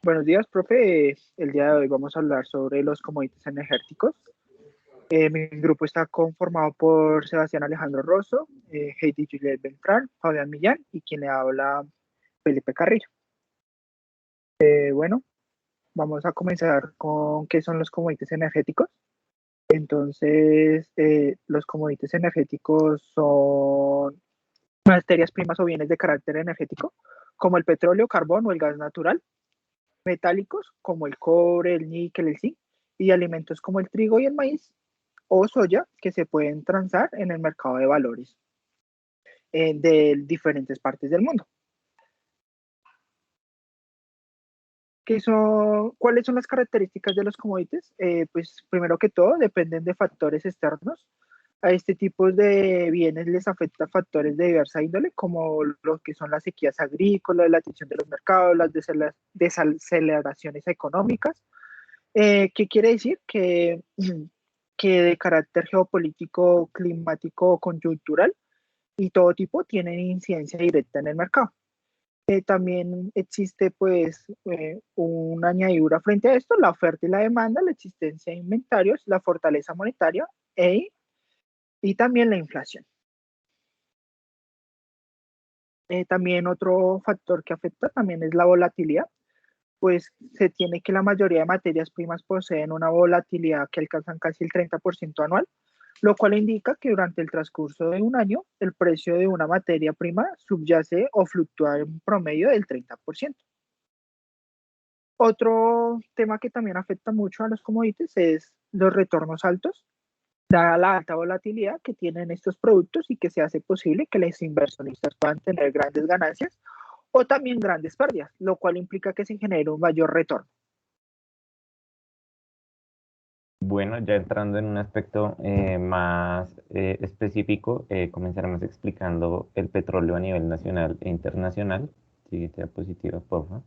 Buenos días, profe. El día de hoy vamos a hablar sobre los commodities energéticos. Mi grupo está conformado por Sebastián Alejandro Rosso, Heidi Juliet Beltrán, Fabián Millán y quien le habla, Felipe Carrillo. Bueno, vamos a comenzar con qué son los commodities energéticos. Entonces, los commodities energéticos son materias primas o bienes de carácter energético, como el petróleo, carbón o el gas natural, metálicos como el cobre, el níquel, el zinc, y alimentos como el trigo y el maíz o soya que se pueden transar en el mercado de valores de diferentes partes del mundo. ¿Cuáles son las características de los commodities? Pues primero que todo dependen de factores externos. A este tipo de bienes les afecta factores de diversa índole, como lo que son las sequías agrícolas, la tensión de los mercados, las desaceleraciones económicas. ¿Qué quiere decir? Que de carácter geopolítico, climático o conjuntural y todo tipo tienen incidencia directa en el mercado. También existe pues una añadidura frente a esto, la oferta y la demanda, la existencia de inventarios, la fortaleza monetaria e, y también la inflación. También otro factor que afecta también es la volatilidad, pues se tiene que la mayoría de materias primas poseen una volatilidad que alcanzan casi el 30% anual, lo cual indica que durante el transcurso de un año el precio de una materia prima subyace o fluctúa en un promedio del 30%. Otro tema que también afecta mucho a los commodities es los retornos altos, dada la alta volatilidad que tienen estos productos y que se hace posible que los inversionistas puedan tener grandes ganancias o también grandes pérdidas, lo cual implica que se genere un mayor retorno. Bueno, ya entrando en un aspecto más específico, comenzaremos explicando el petróleo a nivel nacional e internacional. Siguiente diapositiva, por favor.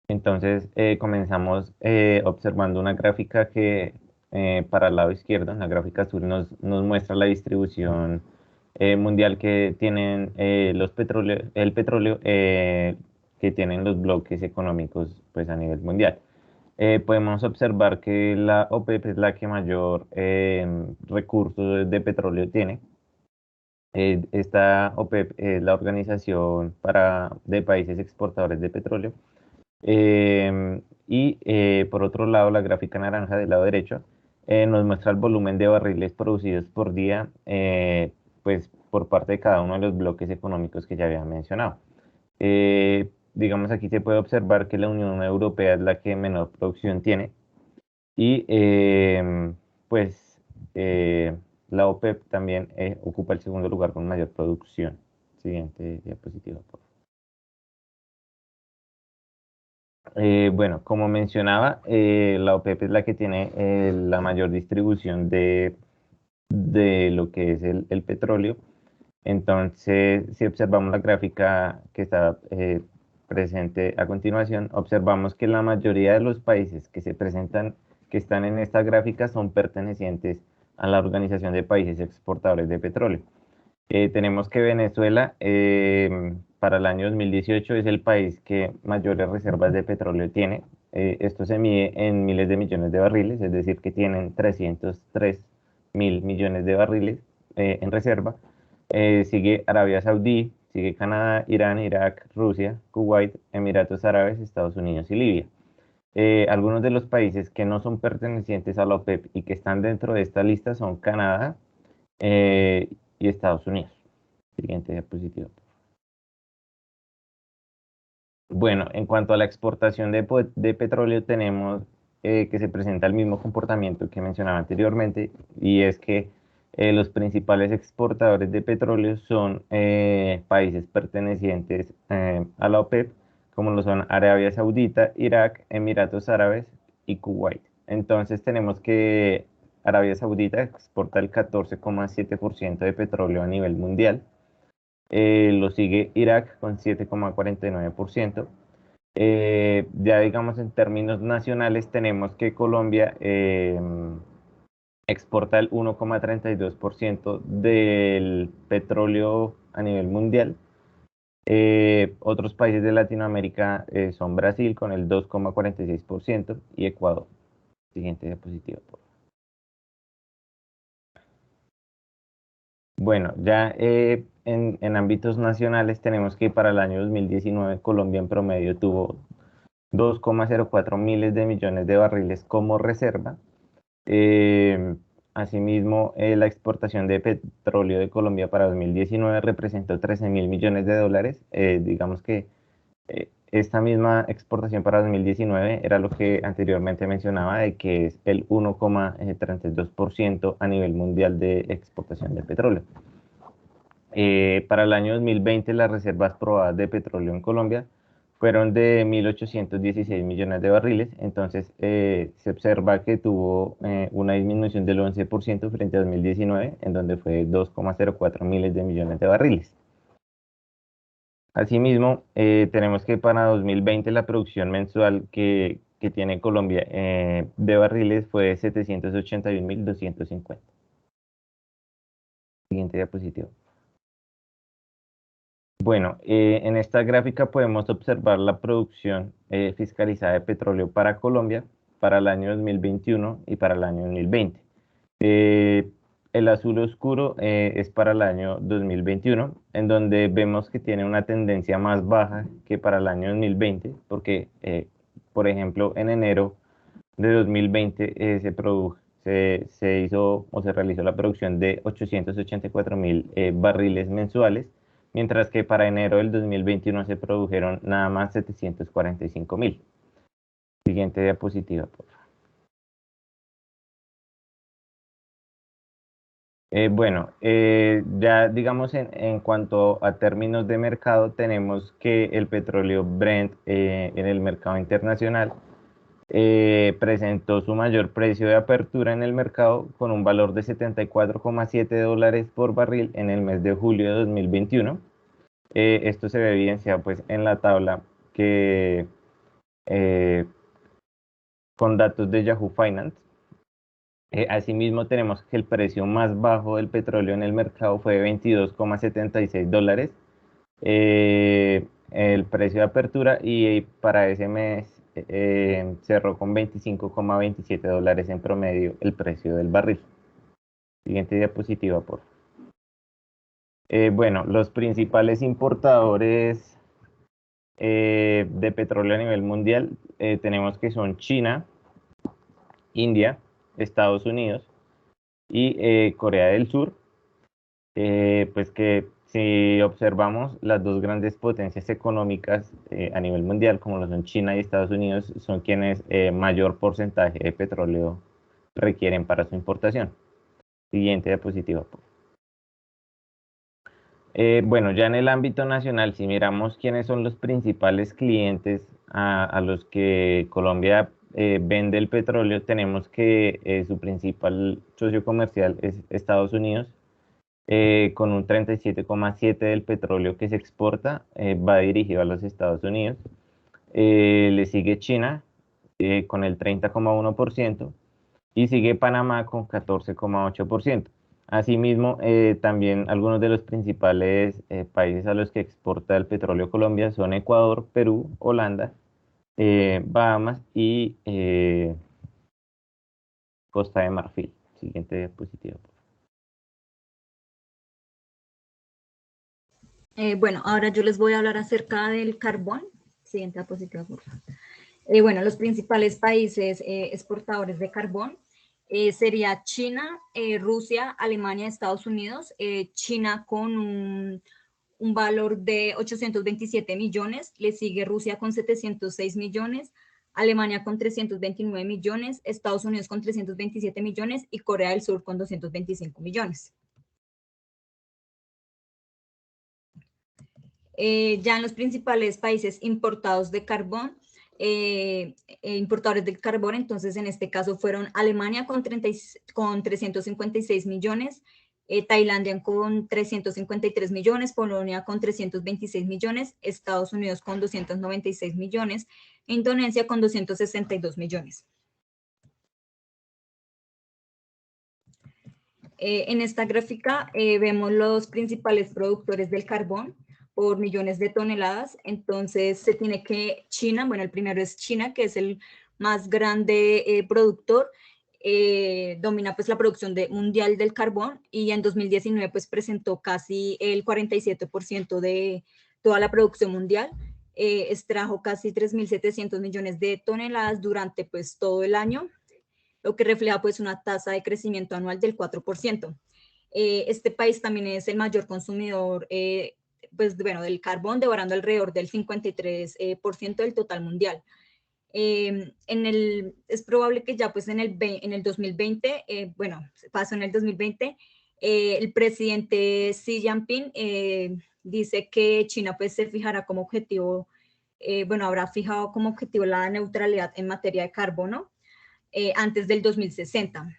Entonces, comenzamos observando una gráfica que para el lado izquierdo, en la gráfica azul, nos muestra la distribución mundial que tienen el petróleo que tienen los bloques económicos pues, a nivel mundial. Podemos observar que la OPEP es la que mayor recursos de petróleo tiene. Esta OPEP es la organización de países exportadores de petróleo. Por otro lado, la gráfica naranja del lado derecho nos muestra el volumen de barriles producidos por día, pues por parte de cada uno de los bloques económicos que ya había mencionado. Digamos, aquí se puede observar que la Unión Europea es la que menor producción tiene y pues la OPEP también ocupa el segundo lugar con mayor producción. Siguiente diapositiva, por favor. Bueno, como mencionaba, la OPEP es la que tiene la mayor distribución de lo que es el petróleo. Entonces, si observamos la gráfica que está presente a continuación, observamos que la mayoría de los países que se presentan, que están en esta gráfica, son pertenecientes a la Organización de Países Exportadores de Petróleo. Tenemos que Venezuela para el año 2018 es el país que mayores reservas de petróleo tiene. Esto se mide en miles de millones de barriles, es decir, que tienen 303.000 millones de barriles en reserva. Sigue Arabia Saudí, sigue Canadá, Irán, Irak, Rusia, Kuwait, Emiratos Árabes, Estados Unidos y Libia. Algunos de los países que no son pertenecientes a la OPEP y que están dentro de esta lista son Canadá, y Estados Unidos. Siguiente diapositiva. Bueno, en cuanto a la exportación de petróleo, tenemos que se presenta el mismo comportamiento que mencionaba anteriormente, y es que los principales exportadores de petróleo son países pertenecientes a la OPEP, como lo son Arabia Saudita, Irak, Emiratos Árabes y Kuwait. Entonces tenemos que Arabia Saudita exporta el 14,7% de petróleo a nivel mundial. Lo sigue Irak con 7,49%. Ya digamos en términos nacionales tenemos que Colombia exporta el 1,32% del petróleo a nivel mundial. Otros países de Latinoamérica son Brasil con el 2,46% y Ecuador. Siguiente diapositiva, por favor. Bueno, ya en ámbitos nacionales tenemos que para el año 2019 Colombia en promedio tuvo 2,04 miles de millones de barriles como reserva. Eh, Asimismo, la exportación de petróleo de Colombia para 2019 representó 13.000 millones de dólares. Digamos que esta misma exportación para 2019 era lo que anteriormente mencionaba, de que es el 1,32% a nivel mundial de exportación de petróleo. Para el año 2020, las reservas probadas de petróleo en Colombia fueron de 1.816 millones de barriles, entonces se observa que tuvo una disminución del 11% frente a 2019, en donde fue 2,04 miles de millones de barriles. Asimismo, tenemos que para 2020 la producción mensual que tiene Colombia de barriles fue de 781.250. Siguiente diapositiva. Bueno, en esta gráfica podemos observar la producción fiscalizada de petróleo para Colombia para el año 2021 y para el año 2020. El azul oscuro es para el año 2021, en donde vemos que tiene una tendencia más baja que para el año 2020, porque, por ejemplo, en enero de 2020 se hizo o se realizó la producción de 884.000 barriles mensuales, mientras que para enero del 2021 se produjeron nada más 745.000. Siguiente diapositiva, por favor. Bueno, ya digamos en cuanto a términos de mercado, tenemos que el petróleo Brent en el mercado internacional presentó su mayor precio de apertura en el mercado con un valor de 74,7 dólares por barril en el mes de julio de 2021. Esto se ve evidenciado pues en la tabla que eh, con datos de Yahoo Finance. Asimismo, tenemos que el precio más bajo del petróleo en el mercado fue de 22,76 dólares, el precio de apertura, y para ese mes cerró con 25,27 dólares en promedio el precio del barril. Siguiente diapositiva, por favor. Bueno, los principales importadores de petróleo a nivel mundial tenemos que son China, India, Estados Unidos y Corea del Sur. Pues que si observamos las dos grandes potencias económicas a nivel mundial, como lo son China y Estados Unidos, son quienes mayor porcentaje de petróleo requieren para su importación. Siguiente diapositiva. Bueno, ya en el ámbito nacional, si miramos quiénes son los principales clientes a los que Colombia vende el petróleo, tenemos que su principal socio comercial es Estados Unidos, con un 37,7% del petróleo que se exporta va dirigido a los Estados Unidos. Le sigue China con el 30,1% y sigue Panamá con 14,8%. Asimismo, también algunos de los principales países a los que exporta el petróleo Colombia son Ecuador, Perú, Holanda, Bahamas y Costa de Marfil. Siguiente diapositiva. Bueno, ahora yo les voy a hablar acerca del carbón. Siguiente diapositiva, por favor. Bueno, los principales países exportadores de carbón sería China, Rusia, Alemania, Estados Unidos. China con un valor de 827 millones, le sigue Rusia con 706 millones, Alemania con 329 millones, Estados Unidos con 327 millones y Corea del Sur con 225 millones. Ya en los principales países importados de carbón, importadores de carbón, entonces en este caso fueron Alemania con 356 millones, Tailandia con 353 millones, Polonia con 326 millones, Estados Unidos con 296 millones, Indonesia con 262 millones. En esta gráfica vemos los principales productores del carbón. por millones de toneladas. Entonces se tiene que China, bueno, el primero es China, que es el más grande productor, domina pues la producción mundial del carbón, y en 2019 pues presentó casi el 47% de toda la producción mundial. Extrajo casi 3.700 millones de toneladas durante pues todo el año, lo que refleja pues una tasa de crecimiento anual del 4%. Este país también es el mayor consumidor pues, bueno, del carbón, devorando alrededor del 53% del total mundial. Es probable que ya pues en el 2020, bueno, pasó en el 2020, el presidente Xi Jinping dice que China pues se fijará como objetivo, bueno, habrá fijado como objetivo la neutralidad en materia de carbono antes del 2060.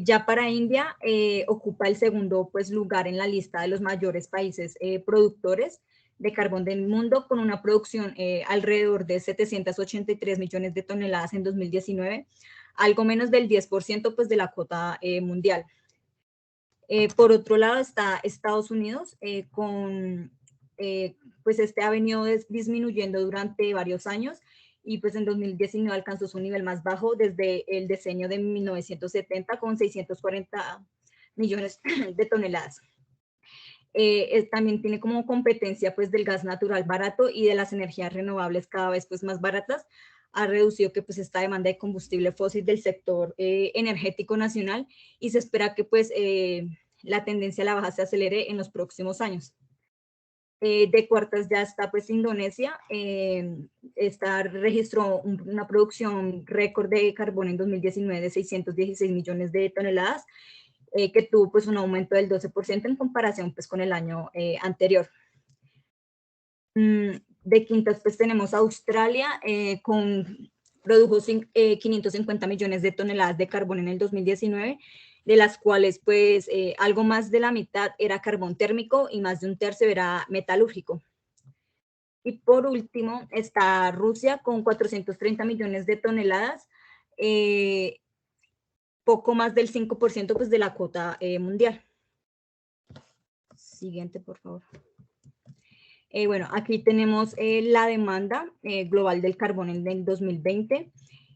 Ya para India ocupa el segundo pues, lugar en la lista de los mayores países productores de carbón del mundo, con una producción alrededor de 783 millones de toneladas en 2019, algo menos del 10% pues, de la cuota mundial. Por otro lado está Estados Unidos, pues este ha venido disminuyendo durante varios años, y pues en 2019 alcanzó su nivel más bajo desde el decenio de 1970 con 640 millones de toneladas. También tiene como competencia pues del gas natural barato y de las energías renovables cada vez pues más baratas. Ha reducido que pues esta demanda de combustible fósil del sector energético nacional, y se espera que pues la tendencia a la baja se acelere en los próximos años. De cuartas ya está pues Indonesia, registró una producción récord de carbón en 2019 de 616 millones de toneladas, que tuvo pues un aumento del 12% en comparación pues con el año anterior. De quintas pues tenemos Australia, produjo 550 millones de toneladas de carbón en el 2019, de las cuales pues algo más de la mitad era carbón térmico y más de un tercio era metalúrgico. Y por último está Rusia con 430 millones de toneladas, poco más del 5% pues, de la cuota mundial. Siguiente, por favor. Bueno, aquí tenemos la demanda global del carbón en el 2020.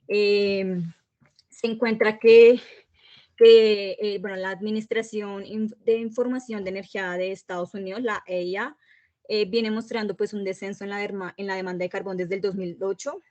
Se encuentra que bueno, la Administración de Información de Energía de Estados Unidos, la EIA, viene mostrando pues un descenso en la demanda de carbón desde el 2008,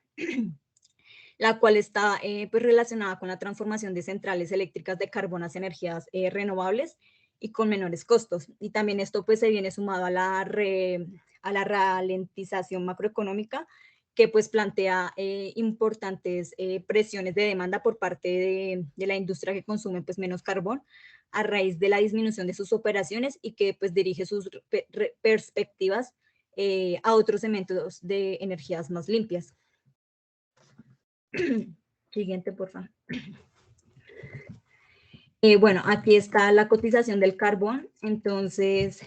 la cual está pues relacionada con la transformación de centrales eléctricas de carbón hacia energías renovables y con menores costos. Y también esto pues se viene sumado a la ralentización macroeconómica, que pues plantea importantes presiones de demanda por parte de la industria que consume pues menos carbón a raíz de la disminución de sus operaciones, y que pues dirige sus perspectivas a otros elementos de energías más limpias. Siguiente, por favor. Bueno, aquí está la cotización del carbón. Entonces,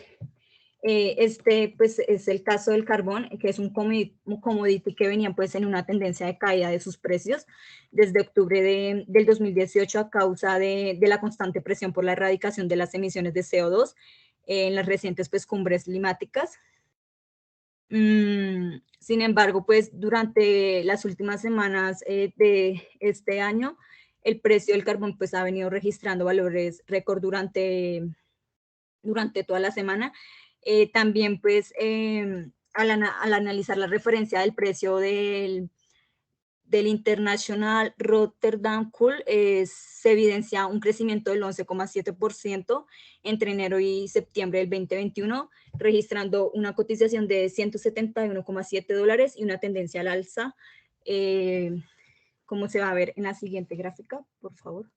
este pues es el caso del carbón, que es un commodity que venía pues en una tendencia de caída de sus precios desde octubre del 2018 a causa de la constante presión por la erradicación de las emisiones de CO2 en las recientes pues cumbres climáticas. Sin embargo, pues durante las últimas semanas de este año, el precio del carbón pues ha venido registrando valores récord durante toda la semana. También pues al analizar la referencia del precio del International Rotterdam Coal, se evidencia un crecimiento del 11,7% entre enero y septiembre del 2021, registrando una cotización de $171,7 y una tendencia al alza, como se va a ver en la siguiente gráfica, por favor.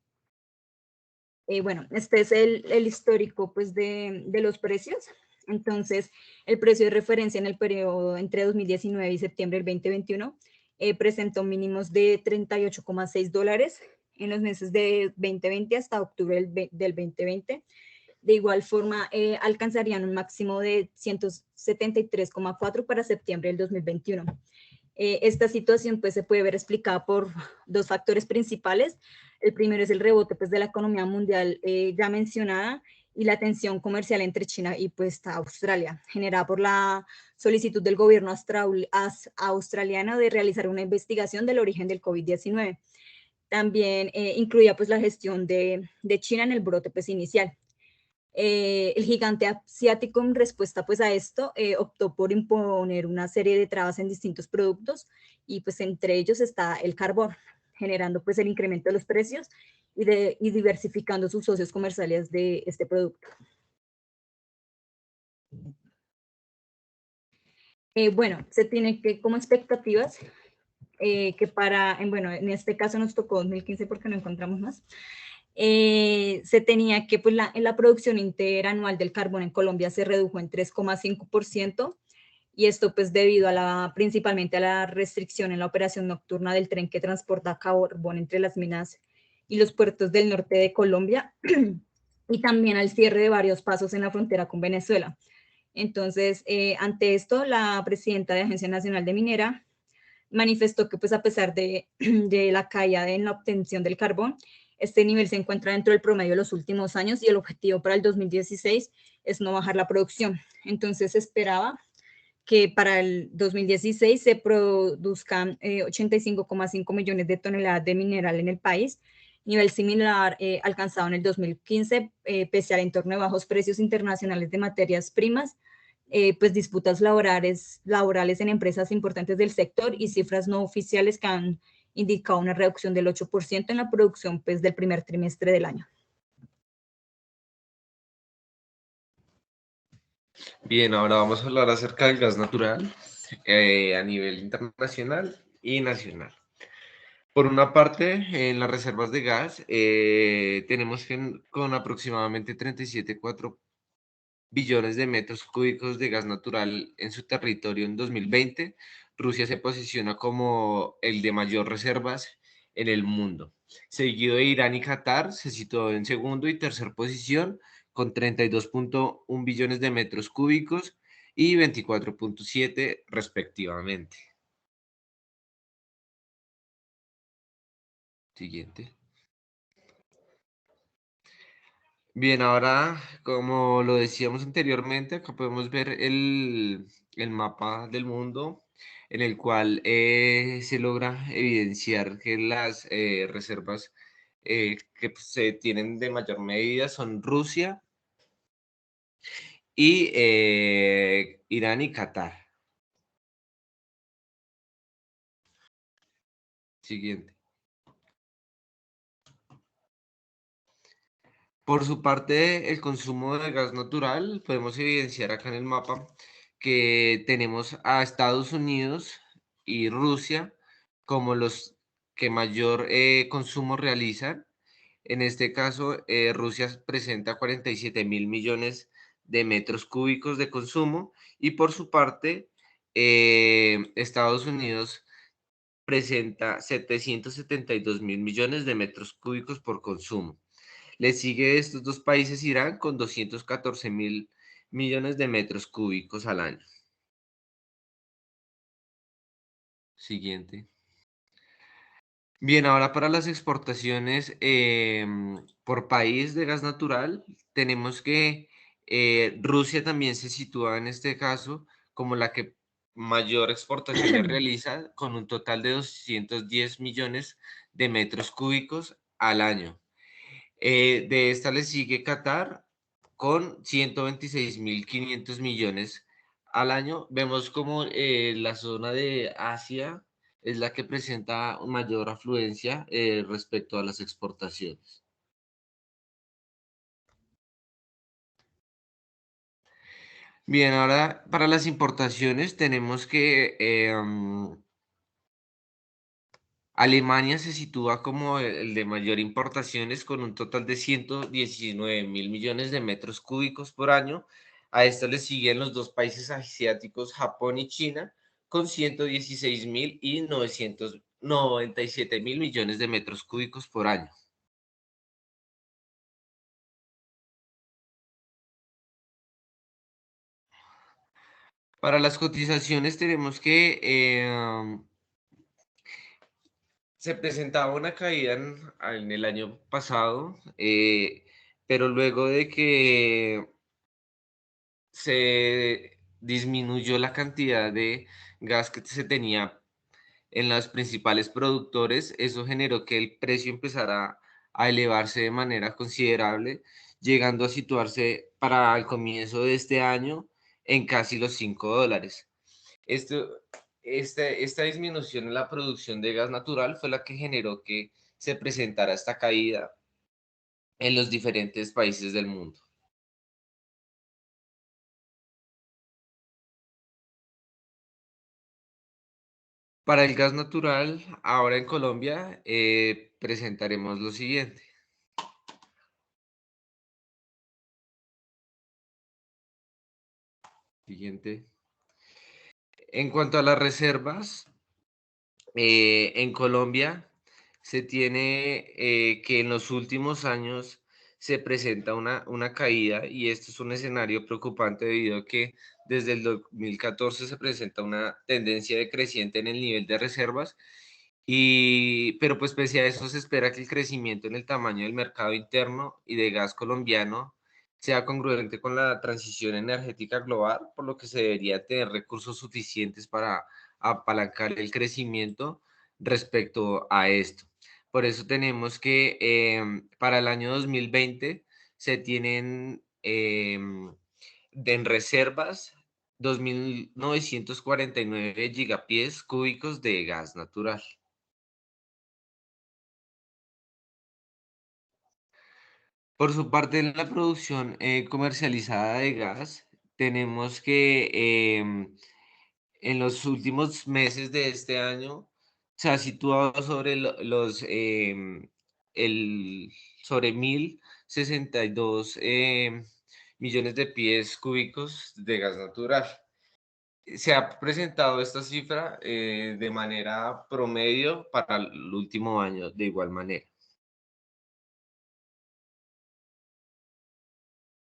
Bueno, este es el histórico pues, de los precios. Entonces, el precio de referencia en el periodo entre 2019 y septiembre del 2021 presentó mínimos de $38,6 en los meses de 2020 hasta octubre del 2020. De igual forma, alcanzarían un máximo de 173,4 para septiembre del 2021. Esta situación pues, se puede ver explicada por dos factores principales. El primero es el rebote pues, de la economía mundial ya mencionada, y la tensión comercial entre China y pues Australia, generada por la solicitud del gobierno australiano de realizar una investigación del origen del COVID-19. También incluía pues la gestión de China en el brote pues inicial. El gigante asiático en respuesta pues a esto optó por imponer una serie de trabas en distintos productos y pues entre ellos está el carbón, generando pues el incremento de los precios y diversificando sus socios comerciales de este producto. Bueno, se tiene que como expectativas que bueno, en este caso nos tocó 2015 porque no encontramos más, se tenía que pues la producción interanual del carbón en Colombia se redujo en 3,5%, y esto pues debido principalmente a la restricción en la operación nocturna del tren que transporta carbón entre las minas y los puertos del norte de Colombia, y también al cierre de varios pasos en la frontera con Venezuela. Entonces, ante esto, la presidenta de Agencia Nacional de Minera manifestó que pues a pesar de la caída en la obtención del carbón, este nivel se encuentra dentro del promedio de los últimos años y el objetivo para el 2016 es no bajar la producción. Entonces se esperaba que para el 2016 se produzcan 85,5 millones de toneladas de mineral en el país, nivel similar alcanzado en el 2015, pese al entorno de bajos precios internacionales de materias primas, pues disputas laborales en empresas importantes del sector y cifras no oficiales que han indicado una reducción del 8% en la producción pues, del primer trimestre del año. Bien, ahora vamos a hablar acerca del gas natural a nivel internacional y nacional. Por una parte, en las reservas de gas, tenemos que con aproximadamente 37,4 billones de metros cúbicos de gas natural en su territorio en 2020, Rusia se posiciona como el de mayor reservas en el mundo. Seguido de Irán y Qatar, se situó en segundo y tercer posición con 32,1 billones de metros cúbicos y 24,7 respectivamente. Siguiente. Bien, ahora, como lo decíamos anteriormente, acá podemos ver el mapa del mundo en el cual se logra evidenciar que las reservas que se tienen de mayor medida son Rusia y Irán y Qatar. Siguiente. Por su parte, el consumo de gas natural, podemos evidenciar acá en el mapa que tenemos a Estados Unidos y Rusia como los que mayor consumo realizan. En este caso, Rusia presenta 47.000 millones de metros cúbicos de consumo y por su parte, Estados Unidos presenta 772.000 millones de metros cúbicos por consumo. Le sigue estos dos países Irán con 214.000 millones de metros cúbicos al año. Siguiente. Bien, ahora para las exportaciones por país de gas natural, tenemos que Rusia también se sitúa en este caso como la que mayor exportaciones realiza con un total de 210 millones de metros cúbicos al año. De esta le sigue Qatar con 126.500 millones al año. Vemos como la zona de Asia es la que presenta mayor afluencia respecto a las exportaciones. Bien, ahora para las importaciones tenemos que Alemania se sitúa como el de mayor importaciones con un total de 119.000 millones de metros cúbicos por año. A esto le siguen los dos países asiáticos, Japón y China, con 116.000 y 997.000 millones de metros cúbicos por año. Para las cotizaciones tenemos que se presentaba una caída en el año pasado pero luego de que se disminuyó la cantidad de gas que se tenía en los principales productores, eso generó que el precio empezara a elevarse de manera considerable, llegando a situarse para el comienzo de este año en casi los $5. Esto, esta disminución en la producción de gas natural fue la que generó que se presentara esta caída en los diferentes países del mundo. Para el gas natural, ahora en Colombia, presentaremos lo siguiente. Siguiente. En cuanto a las reservas, en Colombia se tiene que en los últimos años se presenta una caída y esto es un escenario preocupante debido a que desde el 2014 se presenta una tendencia decreciente en el nivel de reservas pero pues pese a eso se espera que el crecimiento en el tamaño del mercado interno y de gas colombiano sea congruente con la transición energética global, por lo que se debería tener recursos suficientes para apalancar el crecimiento respecto a esto. Por eso tenemos que para el año 2020 se tienen en reservas 2.949 gigapies cúbicos de gas natural. Por su parte, en la producción comercializada de gas, tenemos que en los últimos meses de este año se ha situado sobre sobre 1.062 millones de pies cúbicos de gas natural. Se ha presentado esta cifra de manera promedio para el último año de igual manera.